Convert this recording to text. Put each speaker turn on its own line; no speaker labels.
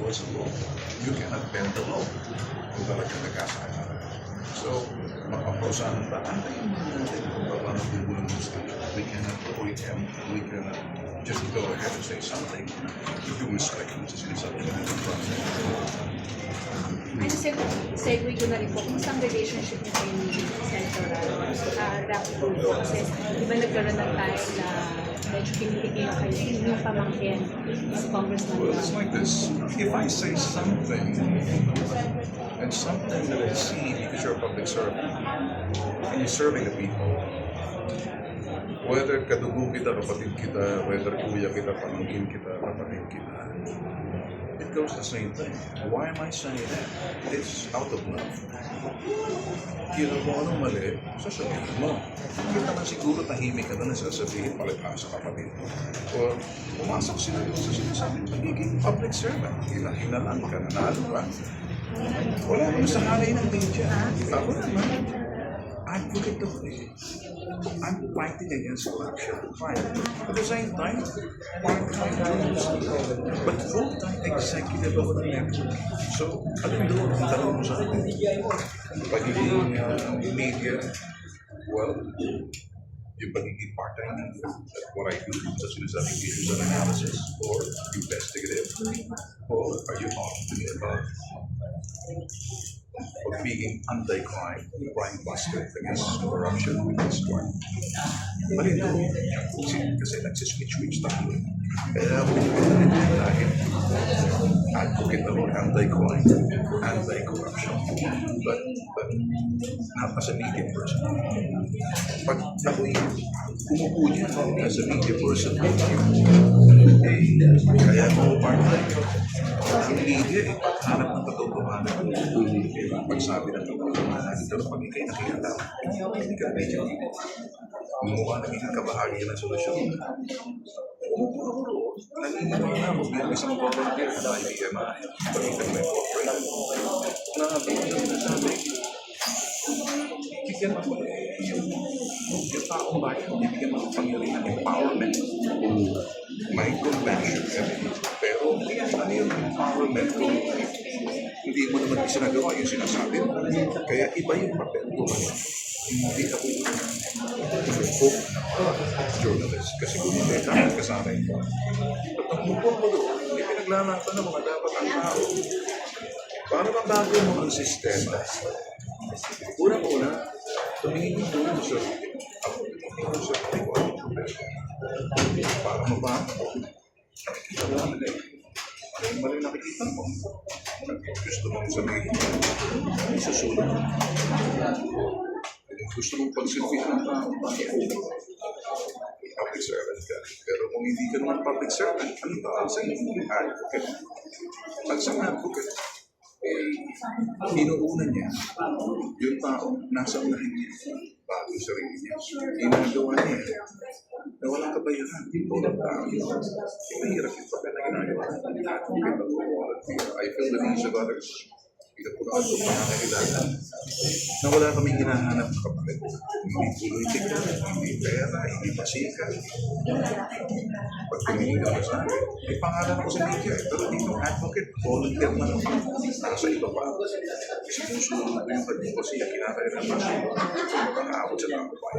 rules of law. You cannot bend the law kung talagang nagkasala. So, mapaparusahan ba? Antayin natin kung paano bubulong ng discussion. We cannot avoid him. We cannot just go ahead and say something. You respect him sa sinasabi ng process.
Ano, segue ko na rin po, kung saan relationship niyo kayo ni Senator Rafi Tulfo? Kasi di ba nagkaroon ng time na medyo pinipigil kayo yung pamangkin si Congressman?
Well, it's like this. If I say something, and something that I see because you're a public servant, and you're serving the people, whether kadugo kita, kapatid kita, whether kuya kita, pamangkin kita, kapatid kita, it goes the same thing. Why am I saying that? It's out of love. Kila mo anong mali, sasabihin mo. Hindi naman siguro tahimik ka na sasabihin palit sa kapatid mo. Or pumasok sila doon sa sinasabi, magiging public servant. Hinalan ka, nanalo ka. Wala naman sa halay ng media. Ako naman, advocate ako eh. I'm fighting against corruption. Fine. At the same time, part-time journalist. But full-time executive of the network. So, alin doon ang tanong mo sa akin? Pagiging media, well, yung pagiging part-time media, what I do sa sinasabing issues and analysis, or investigative, or are you talking to me about of being anti-crime, crime buster against corruption, against crime. Malin doon, kasi nagsiswitch-switch tayo. Kaya ako rin dahil advocate ako anti-crime, anti-corruption. But not as a media person. Pag ako'y umupo niya as a media person, kaya ako part-time. Ang media, hanap ng katotohanan. Pagsabi ng katotohanan, pero pag ikay nakikita, hindi ka medyo gumawa na hindi kabahagi ng solusyon. Umupo ako roon, naniniwala ako bilang isang volunteer sa IBMI, pag-ikay may corporate. Nakabigyan na sabi, bigyan mo yung taong bayan, bibigyan mo ng pangyarihan ng empowerment. May compassion, pero ano yung empowerment ko? Hindi mo naman sinagawa yung sinasabi mo. Kaya iba yung papel ko. Hindi ako hope journalist. Kasi kung hindi tayo kasama ito. At ang mukha mo doon, hindi pinaglalatan ng mga dapat ang tao. Para mabago mo ang sistema, unang-una, tumingin mo doon sa ako tumingin mo sa para mabago mo. Nakikita mo ang mali nakikita mo. Gusto mong sabihin mo, susunod. Gusto mong pagsilbihan ng tao, public servant ka. Pero kung hindi ka naman public servant, ano tawag sa inyo? Advocate. At sa advocate, inuuna niya yung tao nasa unahin niya bago sa sarili niya. Ginagawa niya na walang kabayaran. Walang tao. Mahirap yung papel na ginagawa. I feel the needs of others. Pinapuraan ko pangangailangan na wala kaming hinahanap na kapalit. Hindi politika, hindi pera, hindi pasika. Pag tumingin ka sa akin, may pangalan ako sa media. Pero dito advocate, volunteer na naman. Nasa iba pa. Sinusunod ko yung pagkakasiya, kinakailangan. Pag-aabot sa tao pa.